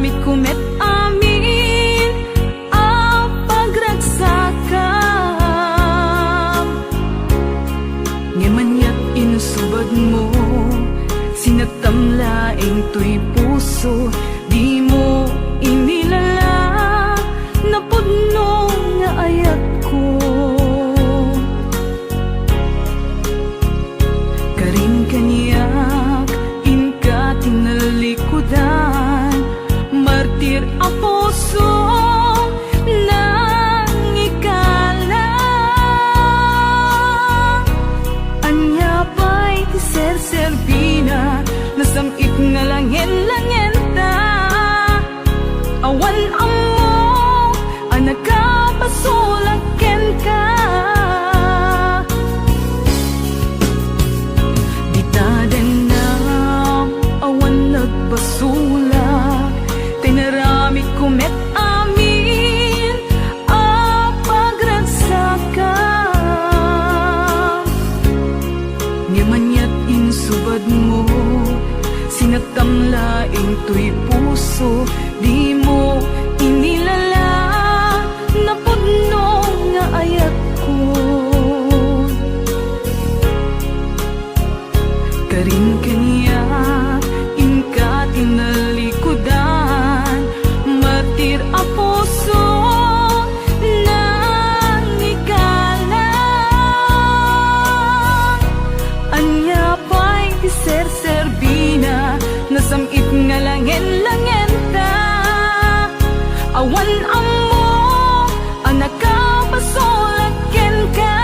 Tinaramit kumet amin ang pagragsakam. Ngemanyat inusubad mo, sinatamlaing to'y puso, di mo inilala na pudno nga ayat ko. Karin kanyak inka tinalikudan, martir ang puso nang ikalang. Anya pa'y ti serserbina, nasamit nga langin-langin ta. Awan amo ang nagkapasulaken ka. Di taden na awan nagbasulak, tinaramit kumet amin ang pagragsakam. Ngemanyat insubad mo, sinatamlaing to'y puso, di mo inilala na pudno nga ayat ko. Karin kanya inka tinalikudan, martir ang puso nang ikalang. Anya pa'y ti serserbina, nasamit nga langin-langin ta. Awan amo ang nakapasulaken ka.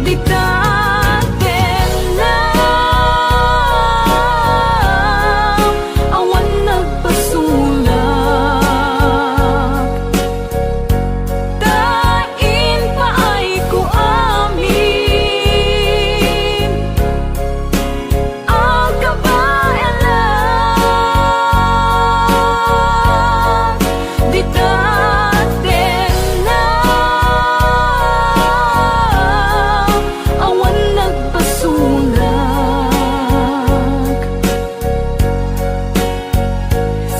Di taten na awan nagpasulak, tain pa ay ko amin ang kabayanan. Di taten na awan nagpasulak,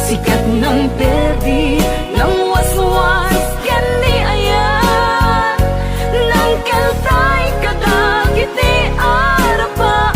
sikat ng perdi ng waswas ken ni ayan, ng kaltay kadagiti arapaan.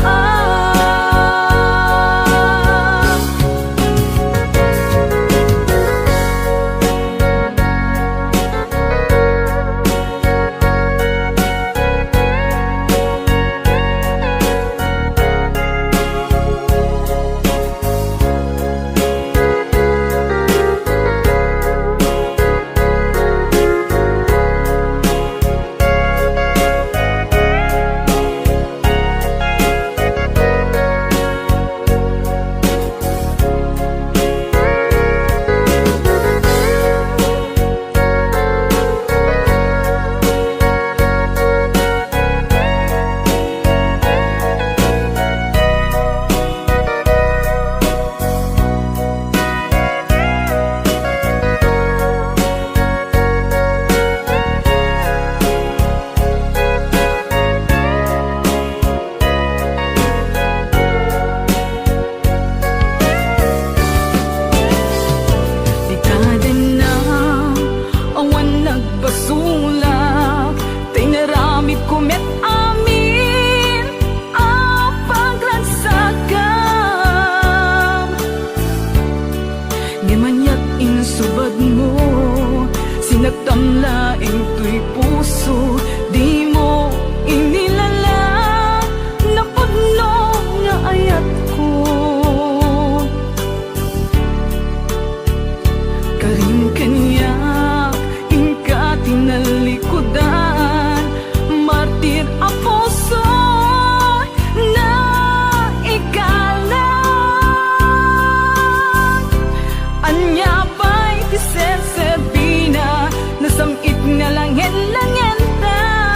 Di taden na awan nagpasulak, tinaramit kumet amin ang pagragsakam. Ngemanyat insubad mo, sinagtamlaing to'y puso, di mo inilala na pudno nga ayat ko. Karin kanya inka tinalikudan, martir ang puso na ikalang. Anya pa'y ti serserbina, nasamit nga langin-langin ta.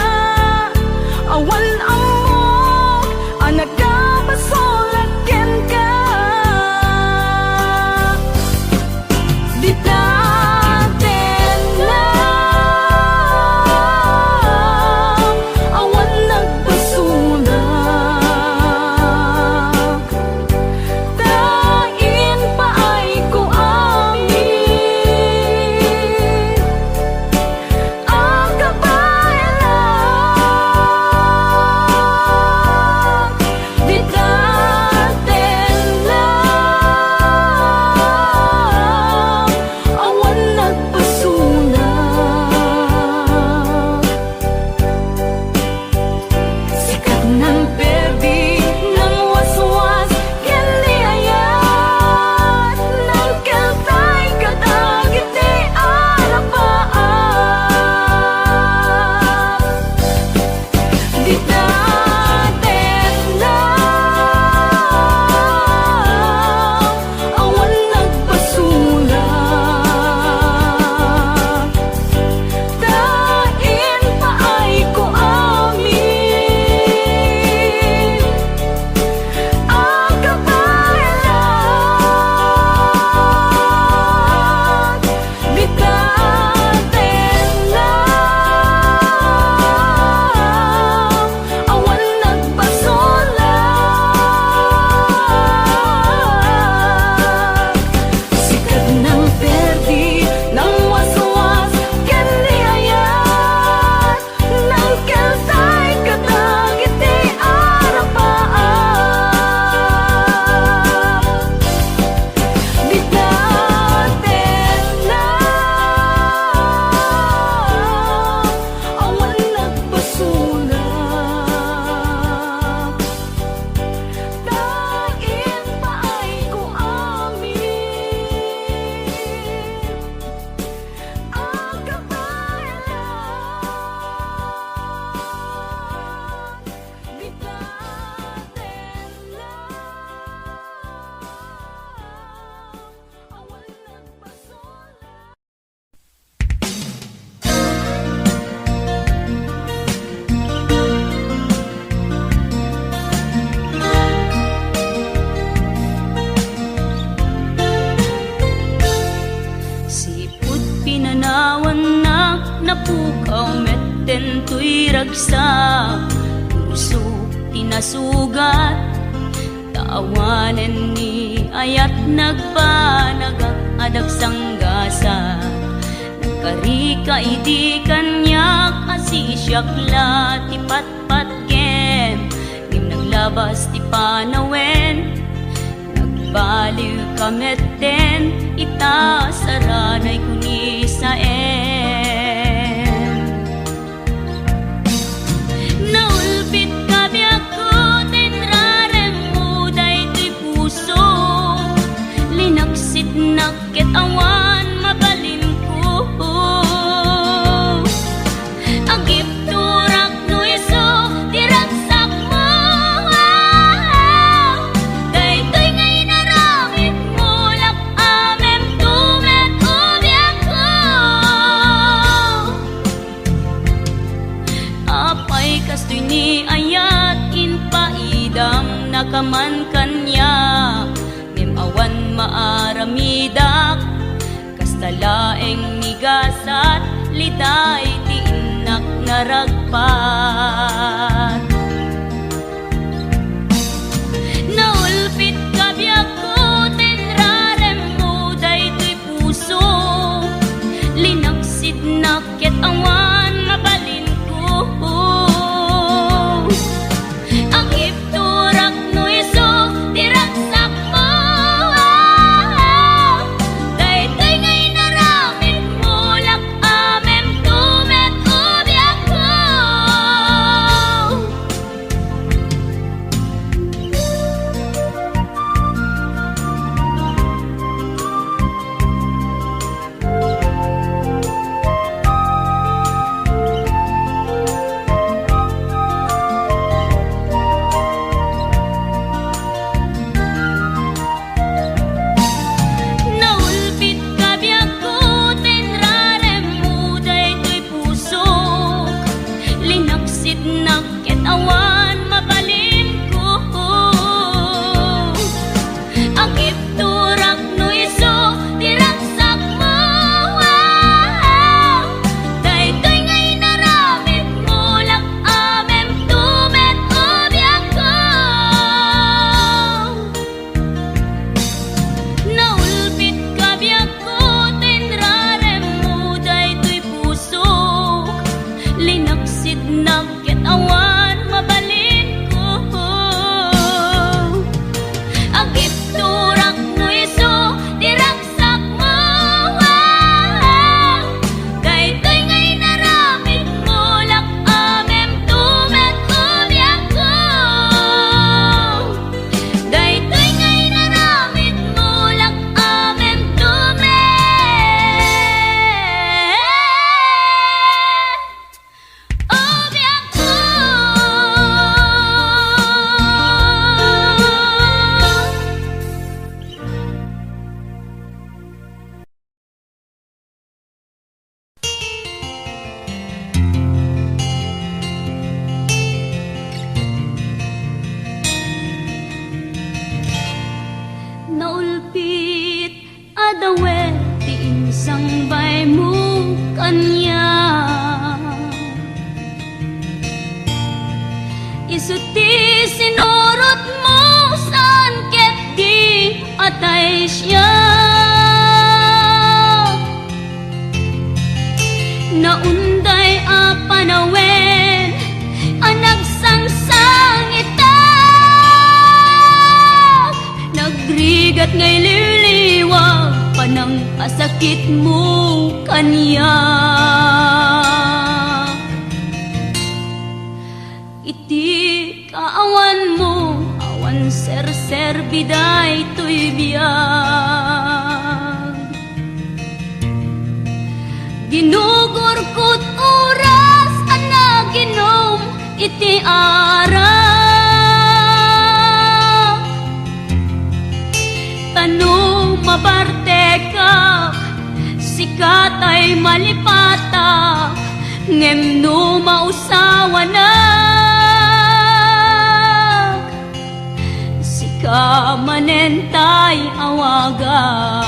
napukaw metten tuy ragsa, puso tinasugat, taawanen ni ayat nagpanagak adag sanggasa. Nagkarika idi kanyak asisyakla ti patpatken, ngim naglabas ti panawen, nagbaliw kametten, ita saranay kuni saen. Naulpit kabiyak ko, tinrarem mo daytoy puso, linaksit nakit awan mabalin ko. Agip turak no iso, diragsak mo, daytoy ngay naramit mo, lak amem tumet ubiyak ko. Apay kastoy ni ayat inpaidam nakaman kanya, ngem awan maaramidak, kastalaeng migasat, liday ti inak naragpat. Naulpit kabiyak ko, tinrarem mo daytoy puso, linaksid nakit awan mabalin ko. Agip turak no iso, diragsak mo, daytoy ngay naramit mo, lak amem tumet ubiyak ko. Naulpit kabiyak ko, tinrarem mo daytoy puso, linaksid nakit awan mabalin ko. Agip turak no iso, diragsak mo, daytoy ngay naramit mo, lak amem tumet ubiyak ko. Naulpit kabiyak ko, tinrarem mo daytoy puso, linaksid nakit awan mabalin ko. Agip turak no iso, diragsak mo, daytoy ngay naramit mo, lak amem tumet ubiyak ko. Daytoy ngay naramit mo, lak amem tumet ubiyak ko. Naulpit adawet ti insang bay mo kanya, isuti sinurot mo saan ket di atay siya. Naunday a panawen, anagsangsang itak, nagrigat ngay liliwag, panang kasakit mo kanya. Iti kaawan mo, awan ser-ser biday to'y biyag. Ginugor ko't oras, anaginom iti arak. Tanong mabarte ka, sikat ay malipata, ngem no mausawa na. Sika manentay awagak.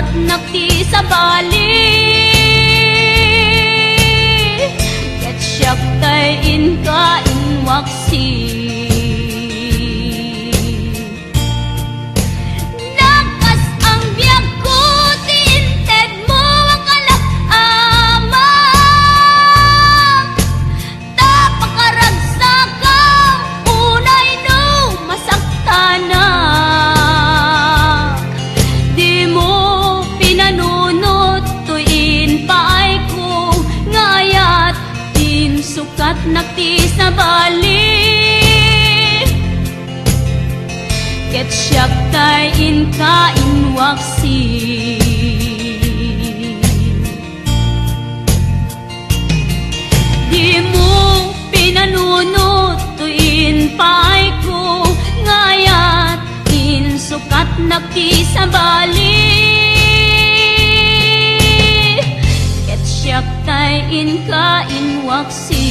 sukat nakti sa bali. Ket siyak tay inka inwaksi. Nakas ang biyag ko tinted mo ang kalak-amang. Tapakaragsak ang unay no masaktanak. Di mo pinanunot tuin paay ko ngayat din sukat nakti sa bali. Ket siyak tay inka inwaksi. Di mo pinanunot tuin paay ko ngayat din sukat nakti sa bali. Ket siyak tay inka inwaksi.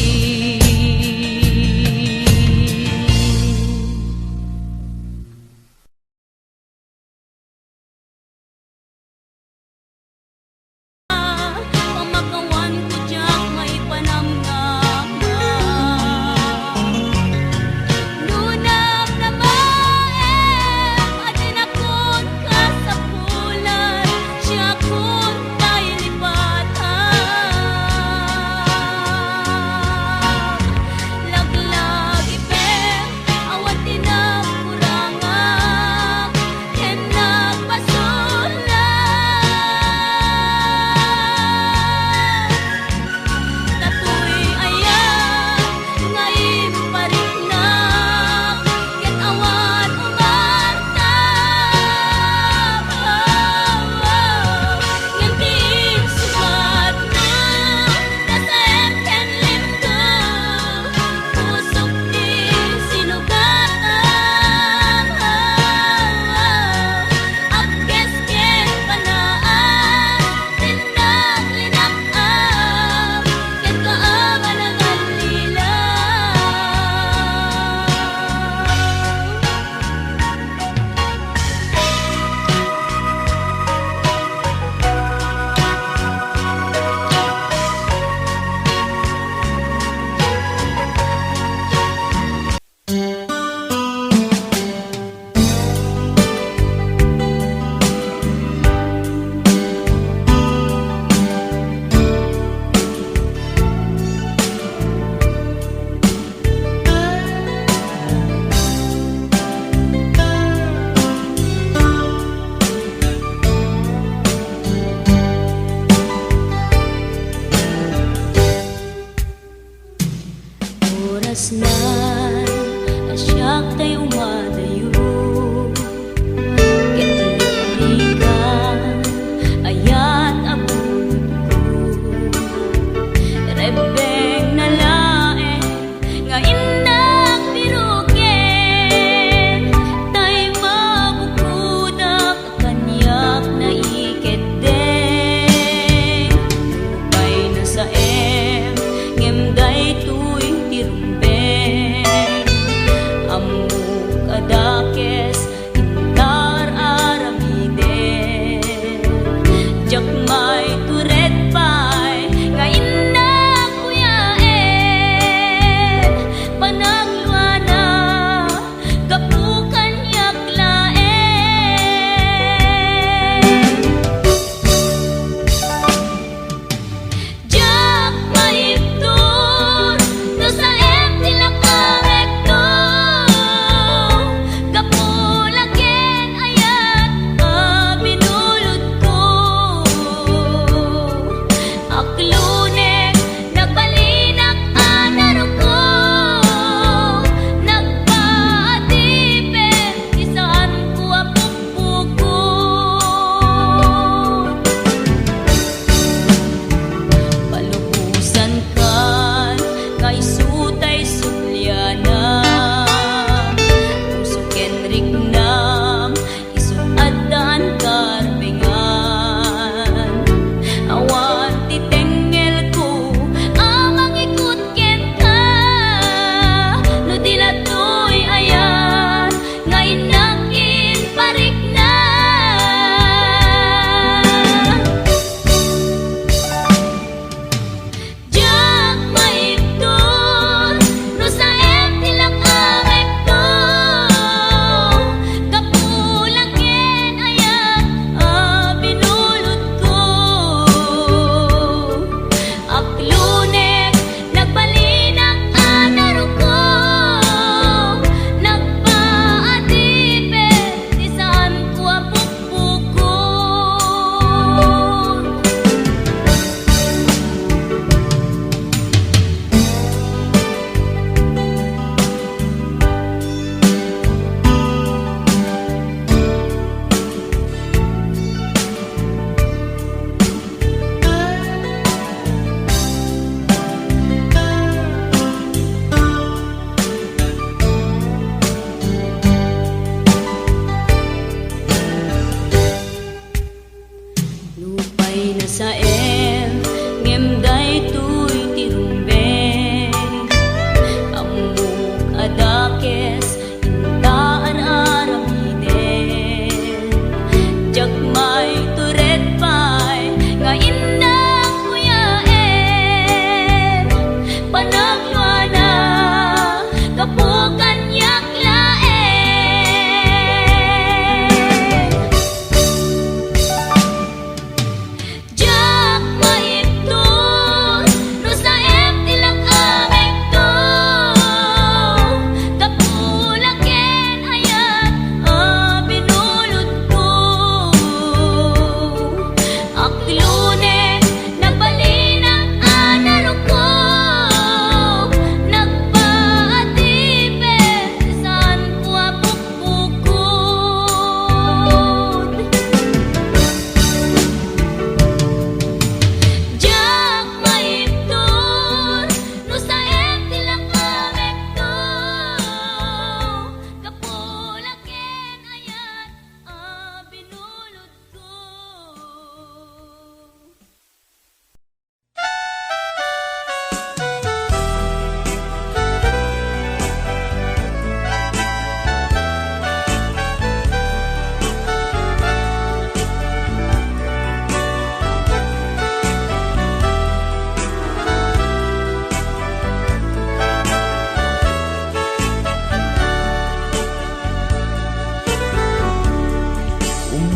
Pamakawan ko diyak may panamnama. Nunam na maem atinakot ka sa pulan. Siya kun tayo lipatan. Laglag ipem awat tinapurangak. Ken nagpasulan. Tatoy ayan ngayon pariknak. Ket awan umartap. Nganting sukat na nasayang ken limko. Pusok din sinugatan. Agkes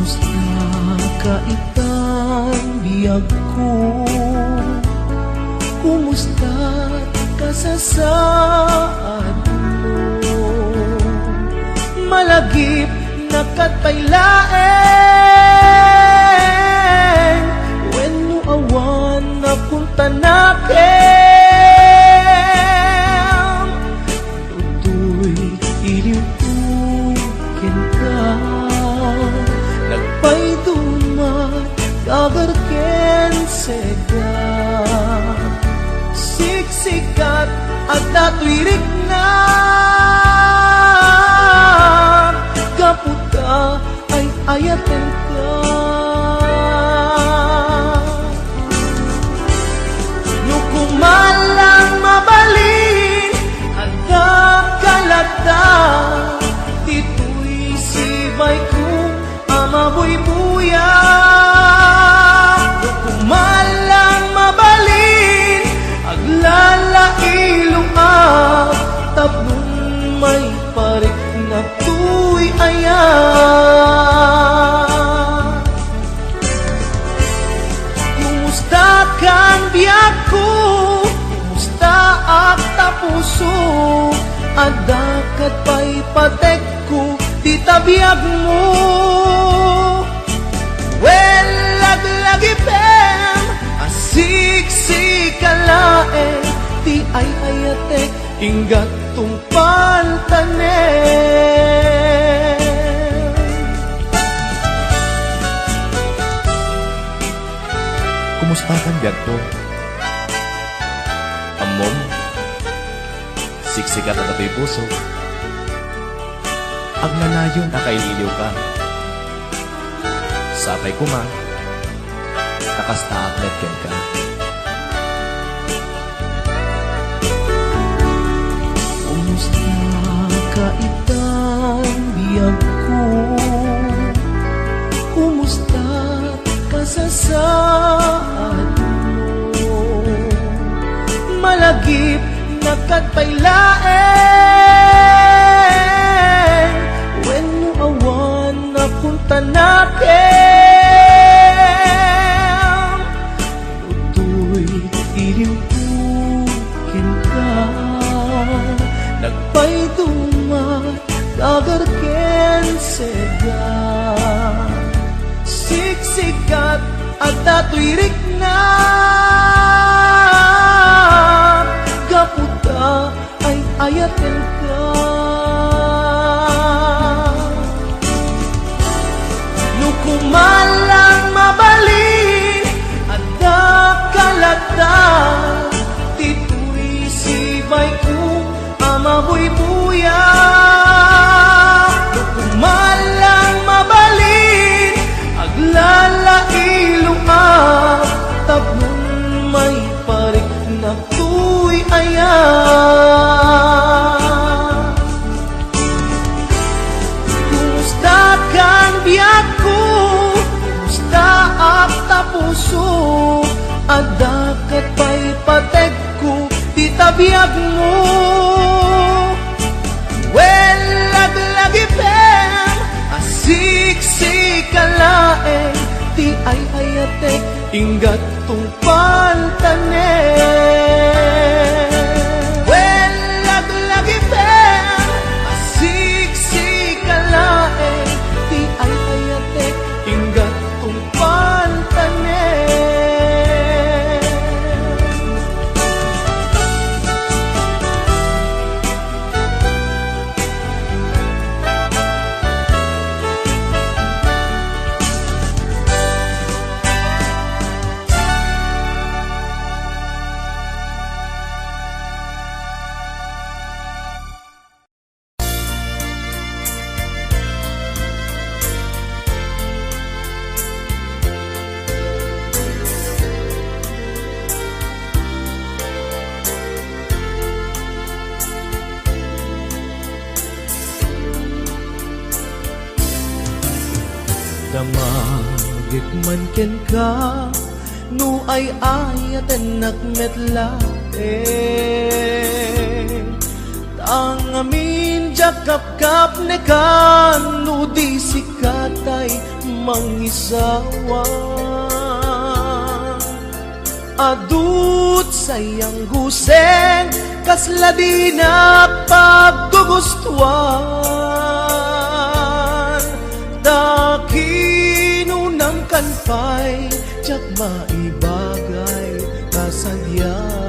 Kumusta ka itang biyag ko? Kumusta ka sa saad mo? Malagip na katpailaeng when no awan na punta nakin tutoy iliwukin ka nagpay dumat gagarken sega siksikat at natwirik na kaputa ay ayaten ka nukumalang mabalin ada kalata tito'y sibay ko amaboy buya nukumalang mabalin aglalailong tapnon may parik na tuy ayan kumusta kang biyak ko kumusta ak tapuso adakat pa'y patek ko di tabiyag mo well laglagipem asiksikkalae ti ay ayatek inggat tungpal tanem Kumusta kan biyag ko? Amom, siksikat at ato'y puso. Agnanayon na kaililiw ka. Sapay ko ma, nakasta aklet ken ka. Kumusta ka itang biyag ko? Kumusta ka sa saad mo? Malagip na katpailaeng when no awan na punta nakin tutoy iliwukin ka nagpay dumat gagarken sega siksikat at natwirik na kaputa ay ayaten ka nukumalang mabalin ada kalata tito'y sibay ko amaboy buya nukumalang mabalin aglalailong tapnon may parik na tuy ayan kumusta kang biyak ko kumusta ak tapuso adakat pa'y patek ko di tabiyag mo well laglagipem asiksikkalaeng ti ay ayatek inggat tungpal tanem well laglagipem asiksikkalaeng ti ay ayatek inggat tungpal tanem damagit man ken ka no ay ayaten nakmetlaeng Ang amin jakap-kap ne kan Nudi sikatay mangisawa Adut sayang guseng Kasla di na paggugustuhan Dakinunang kanpay Tsak maibagay kasagyang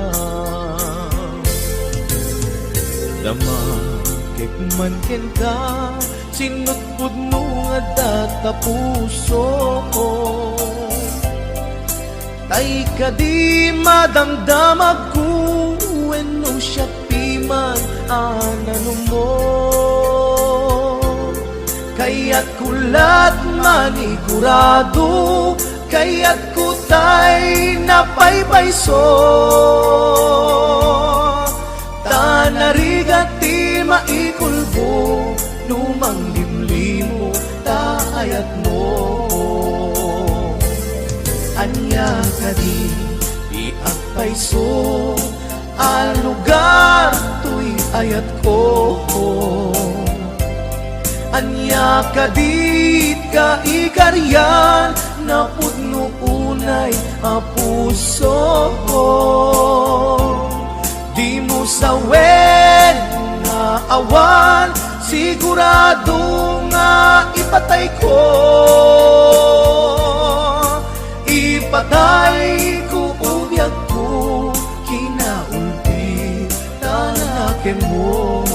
Dama kekman ken ka sinutpud no nga data puso Tay ka di madamdamag ko wenno siya piman anano mo Kaya't kulat manigurado Kaya't kutay napaypayso Tanarigat ti maikulbo Numang limlimo taayat mo Anya ka di iagpayso Al lugar tuy ayat ko Anya ka di ka ikaryan Na pudno unay a puso Di mo sawen nga awan Sigurado nga ipatay ko Ipatay ko ubiyag ko Kinaulti tanakin mo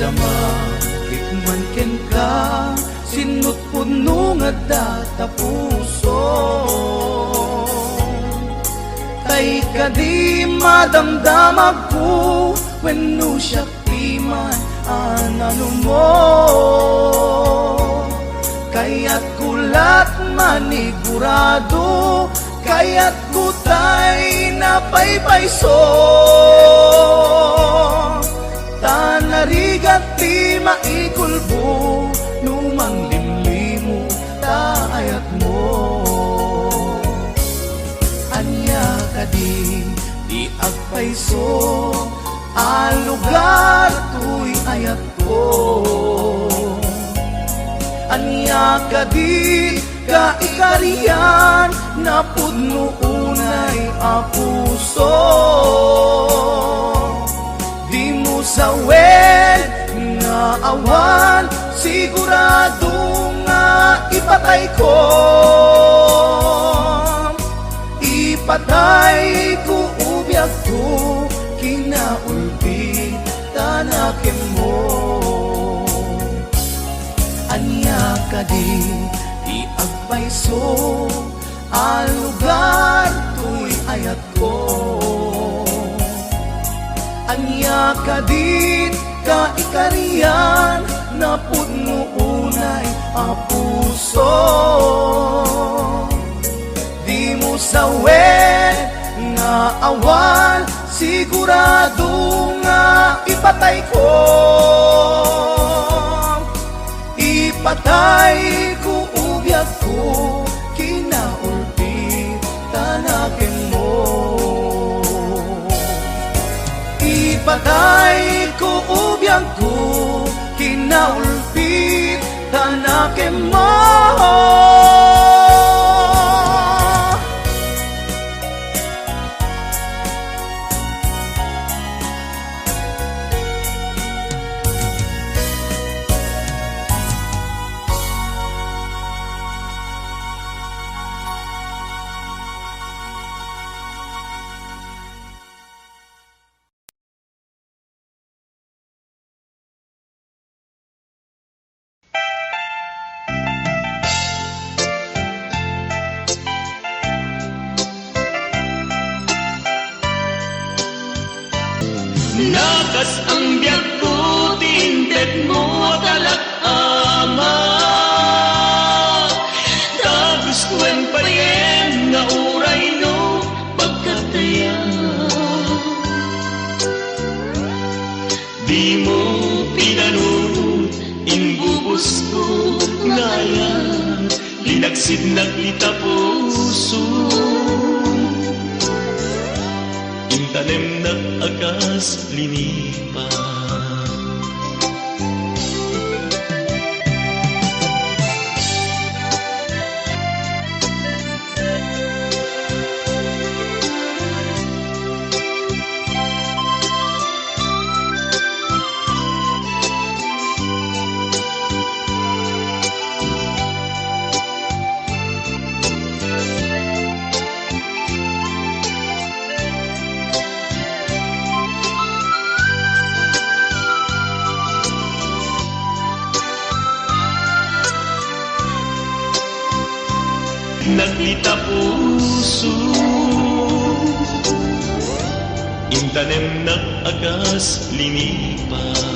Dama kikman ken ka sinut puno nga data puso Tay ka di madamdamag ko wenno siya piman anano mo Kaya't kulat manigurado Kaya't kutay napaypayso Tanarigat ti maikulbo Numang limlimo taayat mo Anya ka di agpayso Al lugar tuy ayat ko Anya ka di ka ikariyan Na pudno unay a puso Di mo sawen nga awan Sigurado nga ipatay ko Ipatay ko ubiyag ko Kinaulti tanakin mo Anya ka di agpayso Al lugar tuy ayat ko Anya ka di ka ikariyan Na pudno unay a puso Di mo sawen nga awan Sigurado nga ipatay ko Ipatay ko ubiyag ko Kinaulti tanakin mo Ipatay ko ubiyag ko Kinaulti tanakin mo Nakas ang biyak ko, tintet mo talak-ama. Tapos kwen pa rin nga uray no pagkataya. Di mo pinanunod, inbubos ko ngayon, linagsid nagkita puso. Intanem na agas linipa. Nagkita puso, intanem na agas linipa.